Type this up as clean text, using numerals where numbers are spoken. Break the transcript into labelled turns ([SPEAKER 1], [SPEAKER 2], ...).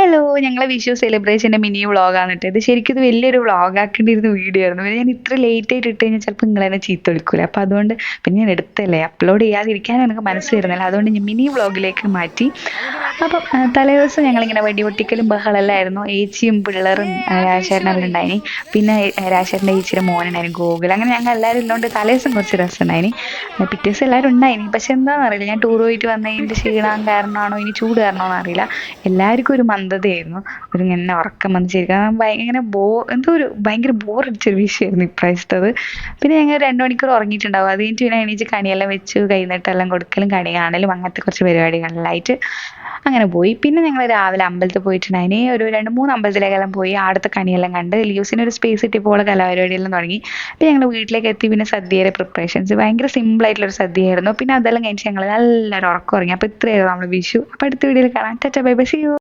[SPEAKER 1] Hello! ഞങ്ങളെ Vishu സെലിബ്രേഷന്റെ mini വ്ളോഗാണ് ട്ടോ. ഇത് വലിയൊരു വ്ളോഗാക്കേണ്ടിയിരുന്ന വീഡിയോ ആയിരുന്നു. പിന്നെ ഞാൻ ഇത്ര ലേറ്റ് ആയിട്ട് ഇട്ട് കഴിഞ്ഞാൽ ചിലപ്പോൾ നിങ്ങളെന്നെ ചീത്ത വിളിക്കൂലേ. അപ്പൊ അതുകൊണ്ട് പിന്നെ ഞാൻ എടുത്തല്ലേ അപ്ലോഡ് ചെയ്യാതിരിക്കാനും എനിക്ക് മനസ്സ് വരുന്നില്ല. അതുകൊണ്ട് ഞാൻ മിനി വ്ളോഗിലേക്ക് മാറ്റി. അപ്പം തലേദിവസം ഞങ്ങളിങ്ങനെ വെടിപൊട്ടിക്കലും ബഹളെല്ലാം ആയിരുന്നു. ഏച്ചിയും പിള്ളേരും രാജേട്ടനെല്ലാം ഉണ്ടായിനി. പിന്നെ രാജേട്ടൻ്റെ ഏച്ചിയുടെ മോനുണ്ടായിനി ഗോകുൽ. അങ്ങനെ ഞങ്ങൾ എല്ലാവരും ഉള്ളതുകൊണ്ട് തലേദിവസം കുറച്ച് രസമുണ്ടായിനി. പിറ്റേ ദിവസം എല്ലാവരും ഉണ്ടായിനി. പക്ഷെ എന്താണെന്ന് അറിയില്ല, ഞാൻ ടൂർ പോയിട്ട് വന്നതിൻ്റെ ക്ഷീണം കാരണമാണോ ഇനി ചൂട് കാരണമാണോ അറിയില്ല, എല്ലാവർക്കും ഒരു മന്ദതയായിരുന്നു. ഒരു ഇങ്ങനെ ഉറക്കം വന്ന് ശരിക്കും ഭയങ്കര എന്തോ ഒരു ഭയങ്കര ബോറടിച്ചൊരു വിഷയമായിരുന്നു ഇപ്രാവശ്യത്തത്. പിന്നെ ഞങ്ങൾ 2 മണിക്കൂർ ഉറങ്ങിയിട്ടുണ്ടാവും. അത് കഴിഞ്ഞിട്ട് പിന്നെ എണീച്ച് കണിയെല്ലാം വെച്ചു കൈനീട്ടെല്ലാം കൊടുക്കലും കണി കാണലും അങ്ങനത്തെ കുറച്ച് പരിപാടികളിലായിട്ട് അങ്ങനെ പോയി. പിന്നെ ഞങ്ങൾ രാവിലെ അമ്പലത്തിൽ പോയിട്ടുണ്ടായിനി. ഒരു 2-3 അമ്പലത്തിലേക്കെല്ലാം പോയി. അവിടുത്തെ കണിയെല്ലാം കണ്ട് ലിയൂസിന് ഒരു സ്പേസ് കിട്ടിയപ്പോൾ കലാപരിപാടിയെല്ലാം തുടങ്ങി. പിന്നെ ഞങ്ങൾ വീട്ടിലേക്ക് എത്തി. പിന്നെ സദ്യയുടെ പ്രിപ്പറേഷൻസ് ഭയങ്കര സിമ്പിൾ ആയിട്ടുള്ള ഒരു സദ്യയായിരുന്നു. പിന്നെ അതെല്ലാം കഴിഞ്ഞിട്ട് ഞങ്ങൾ നല്ലൊരു ഉറക്കം ഉറങ്ങി. അപ്പോൾ ഇത്രയായിരുന്നു നമ്മൾ വിഷു. അപ്പോൾ അടുത്ത വീഡിയോയിൽ കാണാം. Tata bye bye, see U.